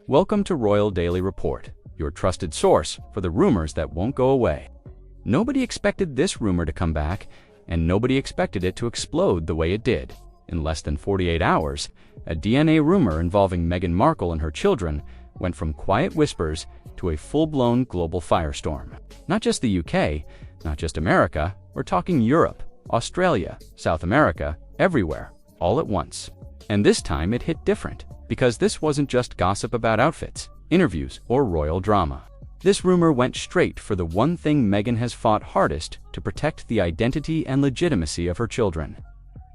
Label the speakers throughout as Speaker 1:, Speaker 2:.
Speaker 1: Welcome to Royal Daily Report, your trusted source for the rumors that won't go away. Nobody expected this rumor to come back, and nobody expected it to explode the way it did. In less than 48 hours, a DNA rumor involving Meghan Markle and her children went from quiet whispers to a full-blown global firestorm. Not just the UK, not just America, we're talking Europe, Australia, South America, everywhere, all at once. And this time it hit different, because this wasn't just gossip about outfits, interviews, or royal drama. This rumor went straight for the one thing Meghan has fought hardest to protect: the identity and legitimacy of her children.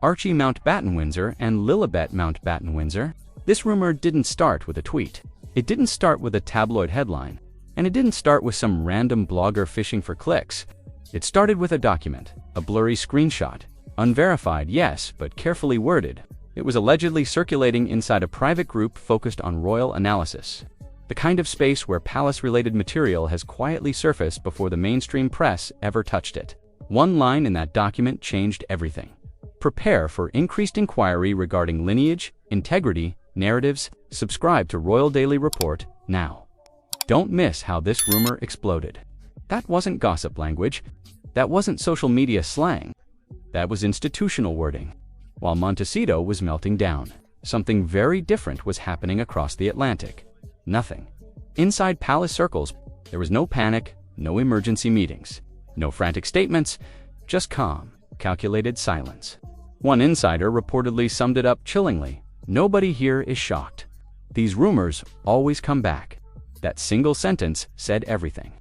Speaker 1: Archie Mountbatten-Windsor and Lilibet Mountbatten-Windsor. This rumor didn't start with a tweet. It didn't start with a tabloid headline. And it didn't start with some random blogger fishing for clicks. It started with a document, a blurry screenshot. Unverified, yes, but carefully worded. It was allegedly circulating inside a private group focused on royal analysis. The kind of space where palace-related material has quietly surfaced before the mainstream press ever touched it. One line in that document changed everything. Prepare for increased inquiry regarding lineage, integrity, narratives. Subscribe to Royal Daily Report now. Don't miss how this rumor exploded. That wasn't gossip language. That wasn't social media slang. That was institutional wording. While Montecito was melting down, something very different was happening across the Atlantic. Nothing. Inside palace circles, there was no panic, no emergency meetings, no frantic statements, just calm, calculated silence. One insider reportedly summed it up chillingly: "Nobody here is shocked. These rumors always come back." That single sentence said everything.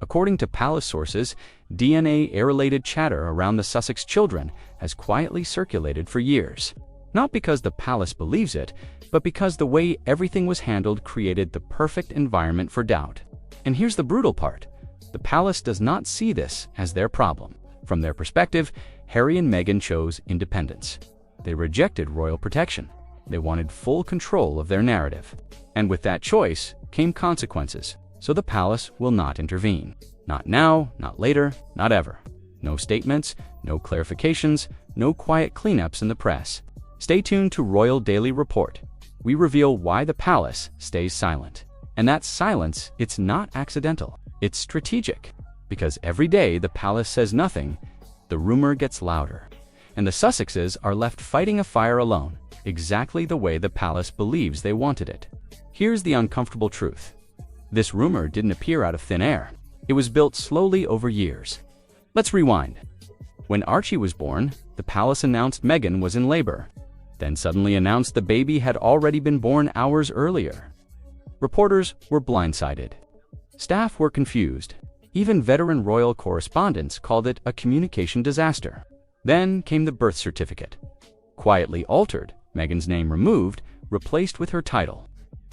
Speaker 1: According to palace sources, DNA-related chatter around the Sussex children has quietly circulated for years. Not because the palace believes it, but because the way everything was handled created the perfect environment for doubt. And here's the brutal part: the palace does not see this as their problem. From their perspective, Harry and Meghan chose independence. They rejected royal protection. They wanted full control of their narrative. And with that choice came consequences. So the palace will not intervene. Not now, not later, not ever. No statements, no clarifications, no quiet cleanups in the press. Stay tuned to Royal Daily Report. We reveal why the palace stays silent. And that silence, it's not accidental. It's strategic. Because every day the palace says nothing, the rumor gets louder. And the Sussexes are left fighting a fire alone, exactly the way the palace believes they wanted it. Here's the uncomfortable truth. This rumor didn't appear out of thin air. It was built slowly over years. Let's rewind. When Archie was born, the palace announced Meghan was in labor, then suddenly announced the baby had already been born hours earlier. Reporters were blindsided. Staff were confused. Even veteran royal correspondents called it a communication disaster. Then came the birth certificate. Quietly altered, Meghan's name removed, replaced with her title.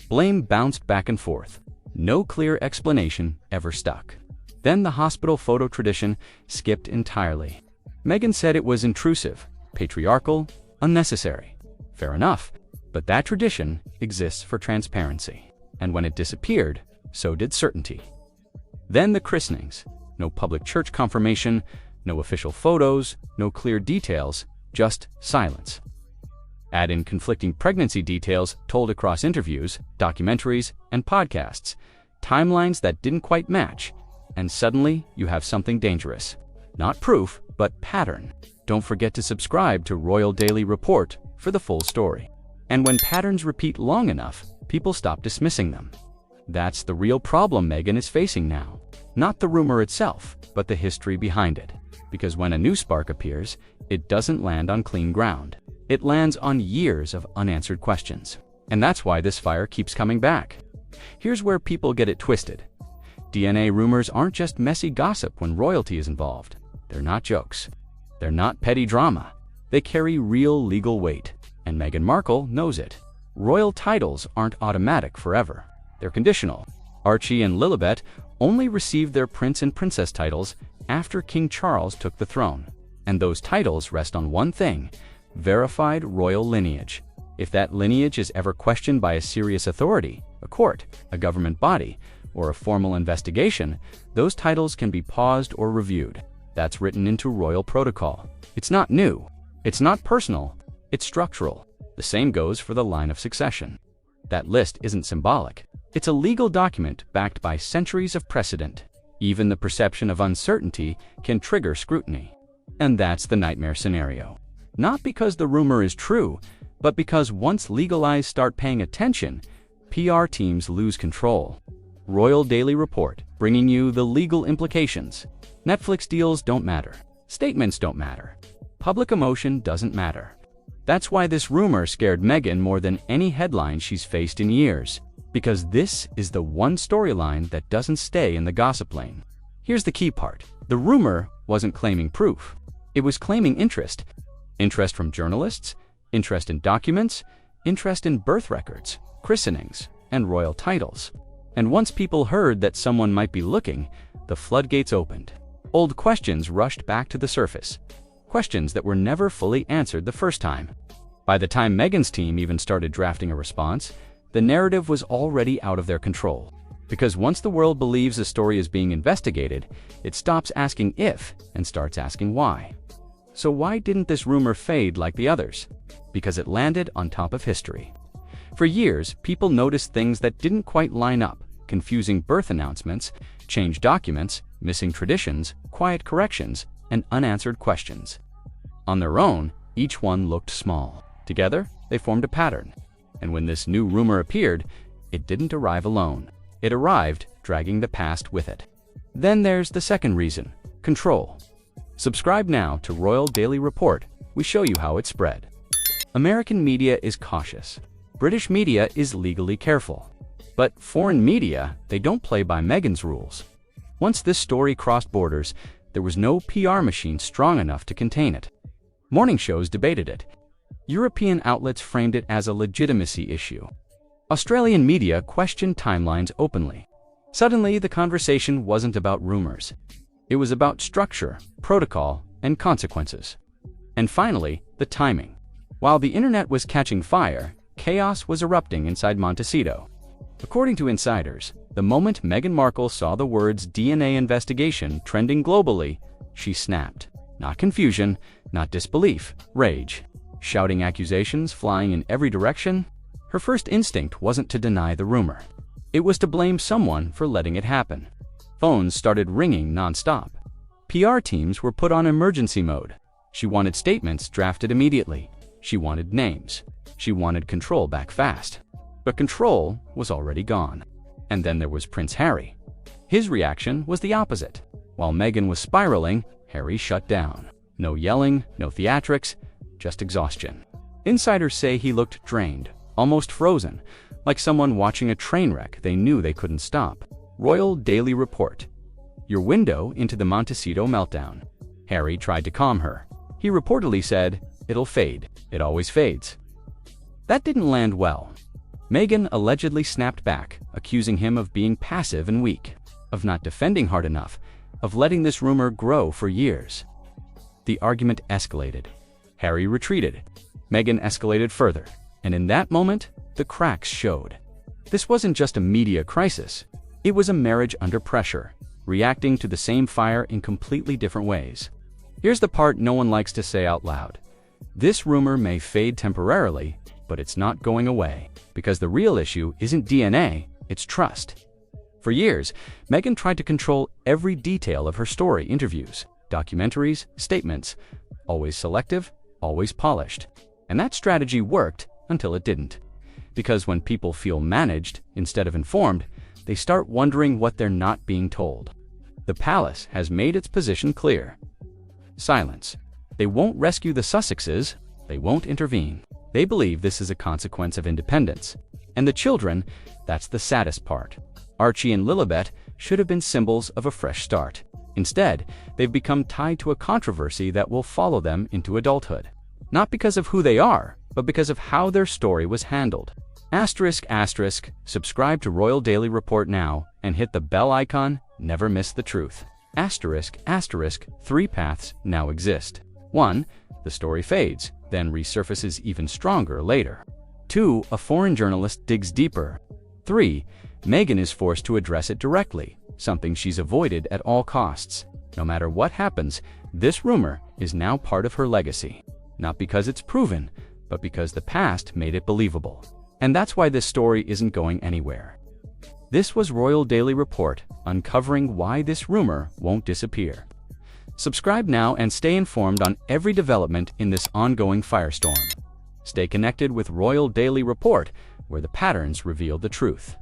Speaker 1: Blame bounced back and forth. No clear explanation ever stuck. Then the hospital photo tradition skipped entirely. Meghan said it was intrusive, patriarchal, unnecessary. Fair enough, but that tradition exists for transparency. And when it disappeared, so did certainty. Then the christenings. No public church confirmation, no official photos, no clear details, just silence. Add in conflicting pregnancy details told across interviews, documentaries, and podcasts, timelines that didn't quite match, and suddenly you have something dangerous. Not proof, but pattern. Don't forget to subscribe to Royal Daily Report for the full story. And when patterns repeat long enough, people stop dismissing them. That's the real problem Meghan is facing now. Not the rumor itself, but the history behind it. Because when a new spark appears, it doesn't land on clean ground. It lands on years of unanswered questions. And that's why this fire keeps coming back. Here's where people get it twisted. DNA rumors aren't just messy gossip when royalty is involved. They're not jokes. They're not petty drama. They carry real legal weight. And Meghan Markle knows it. Royal titles aren't automatic forever. They're conditional. Archie and Lilibet only received their prince and princess titles after King Charles took the throne. And those titles rest on one thing: verified royal lineage. If that lineage is ever questioned by a serious authority, a court, a government body, or a formal investigation, those titles can be paused or reviewed. That's written into royal protocol. It's not new. It's not personal. It's structural. The same goes for the line of succession. That list isn't symbolic. It's a legal document backed by centuries of precedent. Even the perception of uncertainty can trigger scrutiny. And that's the nightmare scenario. Not because the rumor is true, but because once legal eyes start paying attention, PR teams lose control. Royal Daily Report, bringing you the legal implications. Netflix deals don't matter. Statements don't matter. Public emotion doesn't matter. That's why this rumor scared Meghan more than any headline she's faced in years. Because this is the one storyline that doesn't stay in the gossip lane. Here's the key part. The rumor wasn't claiming proof. It was claiming interest. Interest from journalists, interest in documents, interest in birth records, christenings, and royal titles. And once people heard that someone might be looking, the floodgates opened. Old questions rushed back to the surface. Questions that were never fully answered the first time. By the time Meghan's team even started drafting a response, the narrative was already out of their control. Because once the world believes a story is being investigated, it stops asking if and starts asking why. So why didn't this rumor fade like the others? Because it landed on top of history. For years, people noticed things that didn't quite line up: confusing birth announcements, changed documents, missing traditions, quiet corrections, and unanswered questions. On their own, each one looked small. Together, they formed a pattern. And when this new rumor appeared, it didn't arrive alone. It arrived dragging the past with it. Then there's the second reason: control. Subscribe now to Royal Daily Report. We show you how it spread. American media is cautious. British media is legally careful. But foreign media, they don't play by Meghan's rules. Once this story crossed borders, there was no PR machine strong enough to contain it. Morning shows debated it. European outlets framed it as a legitimacy issue. Australian media questioned timelines openly. Suddenly, the conversation wasn't about rumors. It was about structure, protocol, and consequences. And finally, the timing. While the internet was catching fire, chaos was erupting inside Montecito. According to insiders, the moment Meghan Markle saw the words DNA investigation trending globally, she snapped. Not confusion, not disbelief, rage. Shouting accusations flying in every direction. Her first instinct wasn't to deny the rumor. It was to blame someone for letting it happen. Phones started ringing nonstop. PR teams were put on emergency mode. She wanted statements drafted immediately. She wanted names. She wanted control back fast. But control was already gone. And then there was Prince Harry. His reaction was the opposite. While Meghan was spiraling, Harry shut down. No yelling, no theatrics, just exhaustion. Insiders say he looked drained, almost frozen, like someone watching a train wreck they knew they couldn't stop. Royal Daily Report. Your window into the Montecito meltdown. Harry tried to calm her. He reportedly said, "It'll fade. It always fades." That didn't land well. Meghan allegedly snapped back, accusing him of being passive and weak, of not defending hard enough, of letting this rumor grow for years. The argument escalated. Harry retreated. Meghan escalated further. And in that moment, the cracks showed. This wasn't just a media crisis. It was a marriage under pressure, reacting to the same fire in completely different ways. Here's the part no one likes to say out loud. This rumor may fade temporarily, but it's not going away. Because the real issue isn't DNA, it's trust. For years, Meghan tried to control every detail of her story: interviews, documentaries, statements. Always selective, always polished. And that strategy worked until it didn't. Because when people feel managed instead of informed, they start wondering what they're not being told. The palace has made its position clear. Silence. They won't rescue the Sussexes. They won't intervene. They believe this is a consequence of independence. And the children, that's the saddest part. Archie and Lilibet should have been symbols of a fresh start. Instead, they've become tied to a controversy that will follow them into adulthood. Not because of who they are, but because of how their story was handled. ***, subscribe to Royal Daily Report now and hit the bell icon. Never miss the truth. ***, 3 paths now exist. 1. The story fades, then resurfaces even stronger later. 2. A foreign journalist digs deeper. 3. Meghan is forced to address it directly, something she's avoided at all costs. No matter what happens, this rumor is now part of her legacy. Not because it's proven, but because the past made it believable. And that's why this story isn't going anywhere. This was Royal Daily Report, uncovering why this rumor won't disappear. Subscribe now and stay informed on every development in this ongoing firestorm. Stay connected with Royal Daily Report, where the patterns reveal the truth.